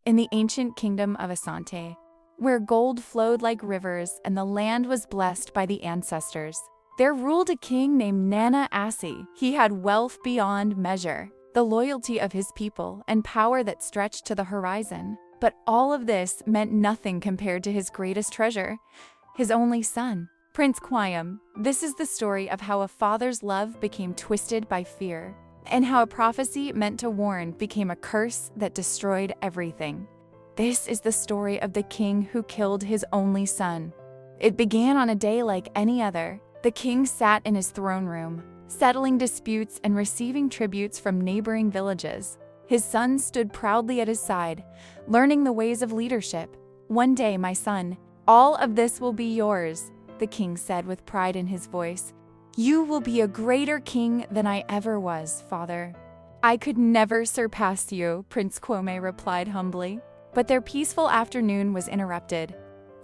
in the ancient kingdom of Asante, where gold flowed like rivers and the land was blessed by the ancestors. There ruled a king named Nana Osei. He had wealth beyond measure, the loyalty of his people, and power that stretched to the horizon. But all of this meant nothing compared to his greatest treasure, his only son, Prince Kwame. This is the story of how a father's love became twisted by fear, and how a prophecy meant to warn became a curse that destroyed everything. This is the story of the king who killed his only son. It began on a day like any other. The king sat in his throne room, settling disputes and receiving tributes from neighboring villages. His son stood proudly at his side, learning the ways of leadership. "One day, my son, all of this will be yours," the king said with pride in his voice. "You will be a greater king than I ever was, father." "I could never surpass you," Prince Kwame replied humbly. But their peaceful afternoon was interrupted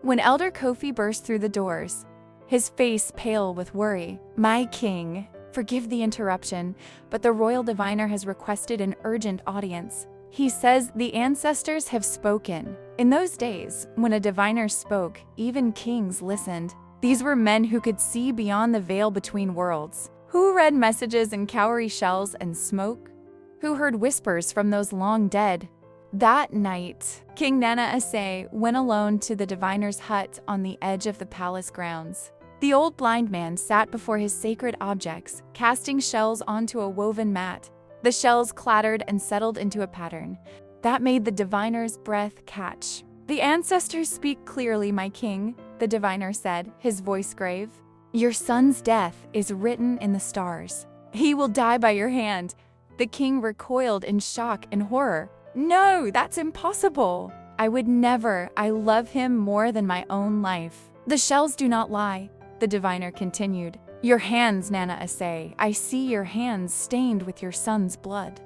when Elder Kofi burst through the doors, his face pale with worry. "My king, forgive the interruption, but the royal diviner has requested an urgent audience. He says the ancestors have spoken." In those days, when a diviner spoke, even kings listened. These were men who could see beyond the veil between worlds, who read messages in cowrie shells and smoke, who heard whispers from those long dead. That night, King Nana Osei went alone to the diviner's hut on the edge of the palace grounds. The old blind man sat before his sacred objects, casting shells onto a woven mat. The shells clattered and settled into a pattern that made the diviner's breath catch. "The ancestors speak clearly, my king," the diviner said, his voice grave. "Your son's death is written in the stars. He will die by your hand." The king recoiled in shock and horror. "No, that's impossible. I would never. I love him more than my own life." "The shells do not lie," the diviner continued. "Your hands, Nana Osei. I see your hands stained with your son's blood.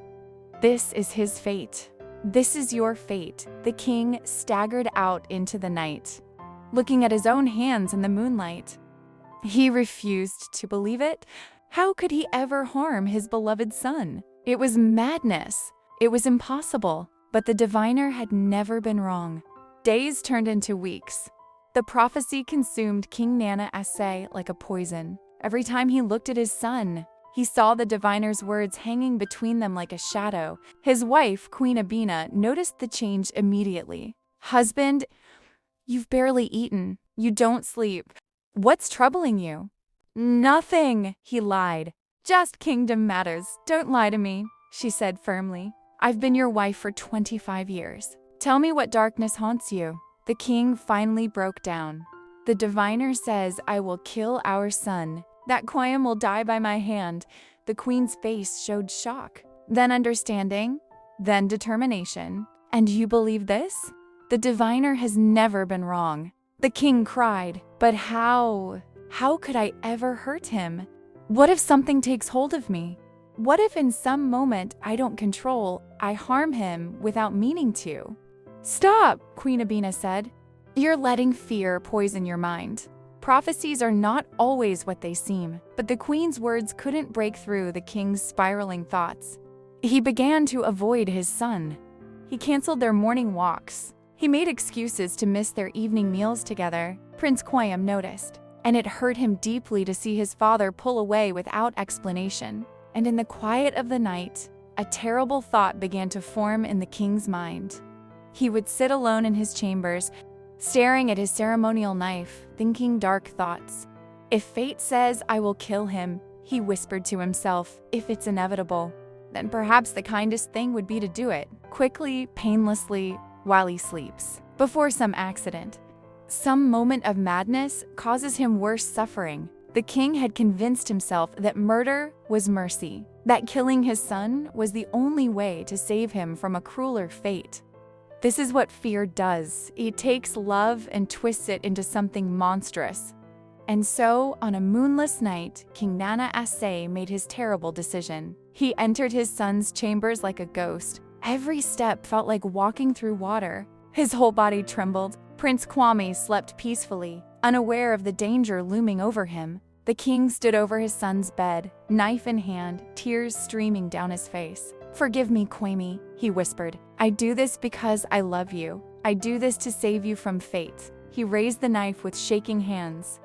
This is his fate. This is your fate." The king staggered out into the night, looking at his own hands in the moonlight. He refused to believe it. How could he ever harm his beloved son? It was madness. It was impossible. But the diviner had never been wrong. Days turned into weeks. The prophecy consumed King Nana Osei like a poison. Every time he looked at his son, he saw the diviner's words hanging between them like a shadow. His wife, Queen Abina, noticed the change immediately. "Husband, you've barely eaten. You don't sleep. What's troubling you?" "Nothing," he lied. "Just kingdom matters. Don't lie to me," she said firmly. "I've been your wife for 25 years. Tell me what darkness haunts you." The king finally broke down. "The diviner says I will kill our son, that Kwame will die by my hand." The queen's face showed shock, then understanding, then determination. "And you believe this? The diviner has never been wrong." The king cried, "But how? How could I ever hurt him? What if something takes hold of me? What if in some moment I don't control, I harm him without meaning to?" "Stop," Queen Abina said. "You're letting fear poison your mind. Prophecies are not always what they seem." But the queen's words couldn't break through the king's spiraling thoughts. He began to avoid his son. He canceled their morning walks. He made excuses to miss their evening meals together. Prince Kwame noticed, and it hurt him deeply to see his father pull away without explanation. And in the quiet of the night, a terrible thought began to form in the king's mind. He would sit alone in his chambers, staring at his ceremonial knife, thinking dark thoughts. "If fate says I will kill him," he whispered to himself, "if it's inevitable, then perhaps the kindest thing would be to do it, quickly, painlessly, while he sleeps, before some accident. Some moment of madness causes him worse suffering." The king had convinced himself that murder was mercy, that killing his son was the only way to save him from a crueler fate. This is what fear does. It takes love and twists it into something monstrous. And so, on a moonless night, King Nana Osei made his terrible decision. He entered his son's chambers like a ghost. Every step felt like walking through water. His whole body trembled. Prince Kwame slept peacefully, unaware of the danger looming over him. The king stood over his son's bed, knife in hand, tears streaming down his face. "Forgive me, Kwame," he whispered. "I do this because I love you. I do this to save you from fate." He raised the knife with shaking hands.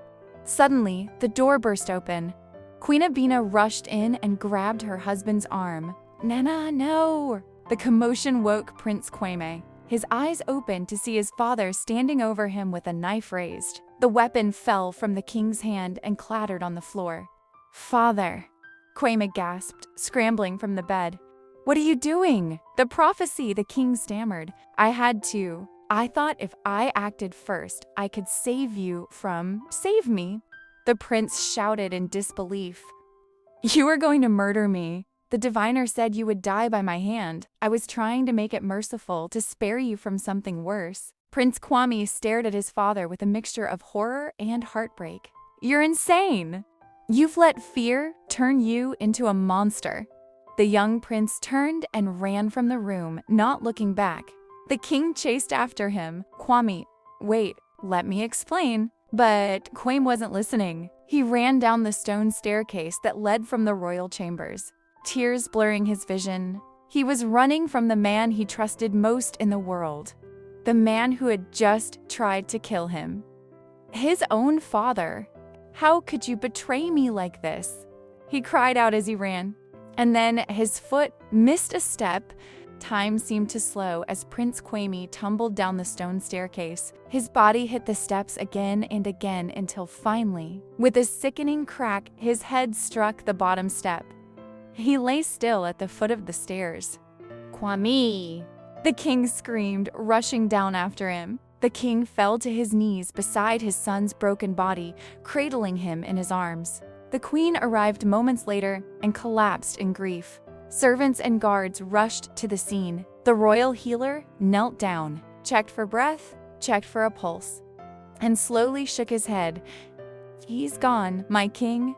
Suddenly, the door burst open. Queen Abina rushed in and grabbed her husband's arm. "Nana, no!" The commotion woke Prince Kwame. His eyes opened to see his father standing over him with a knife raised. The weapon fell from the king's hand and clattered on the floor. "Father," Kwame gasped, scrambling from the bed. "What are you doing?" "The prophecy," the king stammered. "I had to. I thought if I acted first, I could save you from— Save me?" The prince shouted in disbelief. "You are going to murder me. The diviner said you would die by my hand. I was trying to make it merciful, to spare you from something worse." Prince Kwame stared at his father with a mixture of horror and heartbreak. "You're insane! You've let fear turn you into a monster." The young prince turned and ran from the room, not looking back. The king chased after him. "Kwame, wait, let me explain." But Kwame wasn't listening. He ran down the stone staircase that led from the royal chambers, tears blurring his vision. He was running from the man he trusted most in the world, the man who had just tried to kill him. His own father. "How could you betray me like this?" he cried out as he ran. And then his foot missed a step. Time seemed to slow as Prince Kwame tumbled down the stone staircase. His body hit the steps again and again until finally, with a sickening crack, his head struck the bottom step. He lay still at the foot of the stairs. "Kwame!" the king screamed, rushing down after him. The king fell to his knees beside his son's broken body, cradling him in his arms. The queen arrived moments later and collapsed in grief. Servants and guards rushed to the scene. The royal healer knelt down, checked for breath, checked for a pulse, and slowly shook his head. "He's gone, my king.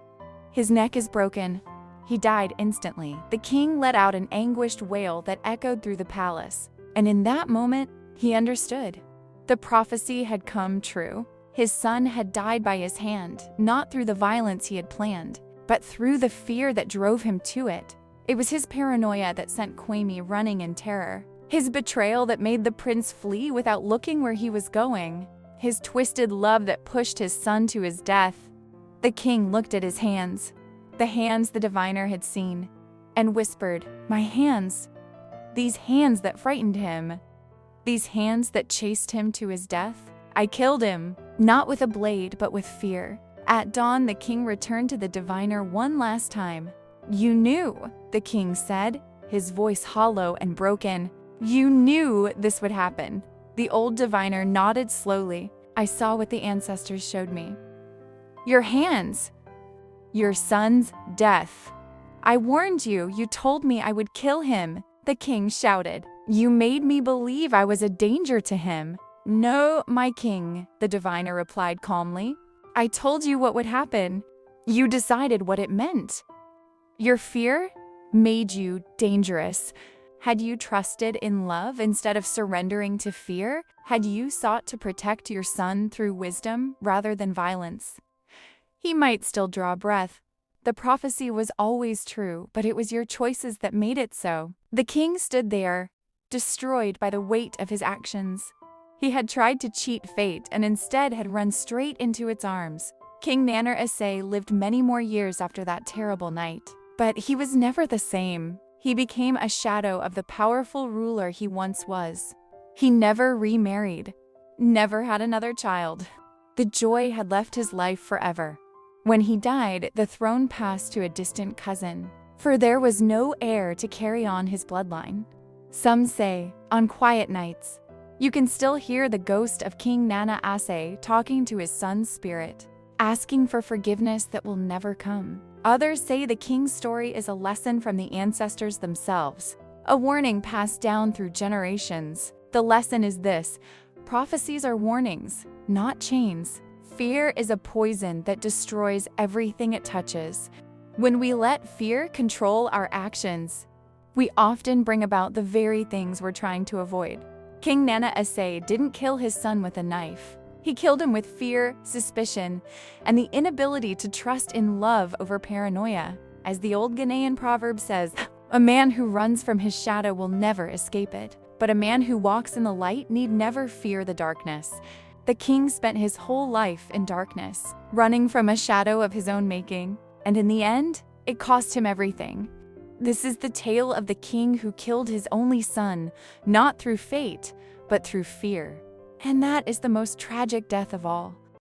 His neck is broken." He died instantly. The king let out an anguished wail that echoed through the palace. And in that moment, he understood. The prophecy had come true. His son had died by his hand, not through the violence he had planned, but through the fear that drove him to it. It was his paranoia that sent Kwame running in terror. His betrayal that made the prince flee without looking where he was going. His twisted love that pushed his son to his death. The king looked at his hands, the hands the diviner had seen, and whispered, "My hands." These hands that frightened him. These hands that chased him to his death. "I killed him, not with a blade, but with fear." At dawn, the king returned to the diviner one last time. "You knew," the king said, his voice hollow and broken. "You knew this would happen." The old diviner nodded slowly. "I saw what the ancestors showed me. Your hands. Your son's death. I warned you. You told me I would kill him," the king shouted. "You made me believe I was a danger to him." "No, my king," the diviner replied calmly. "I told you what would happen. You decided what it meant. Your fear made you dangerous. Had you trusted in love instead of surrendering to fear? Had you sought to protect your son through wisdom rather than violence?" He might still draw breath. The prophecy was always true, but it was your choices that made it so. The king stood there, destroyed by the weight of his actions. He had tried to cheat fate and instead had run straight into its arms. King Nana Osei lived many more years after that terrible night. But he was never the same. He became a shadow of the powerful ruler he once was. He never remarried, never had another child. The joy had left his life forever. When he died, the throne passed to a distant cousin, for there was no heir to carry on his bloodline. Some say, on quiet nights, you can still hear the ghost of King Nana Osei talking to his son's spirit, asking for forgiveness that will never come. Others say the king's story is a lesson from the ancestors themselves, a warning passed down through generations. The lesson is this: prophecies are warnings, not chains. Fear is a poison that destroys everything it touches. When we let fear control our actions, we often bring about the very things we're trying to avoid. King Nana Osei didn't kill his son with a knife. He killed him with fear, suspicion, and the inability to trust in love over paranoia. As the old Ghanaian proverb says, A man who runs from his shadow will never escape it, but a man who walks in the light need never fear the darkness. The king spent his whole life in darkness, running from a shadow of his own making, and in the end, it cost him everything. This is the tale of the king who killed his only son, not through fate, but through fear. And that is the most tragic death of all.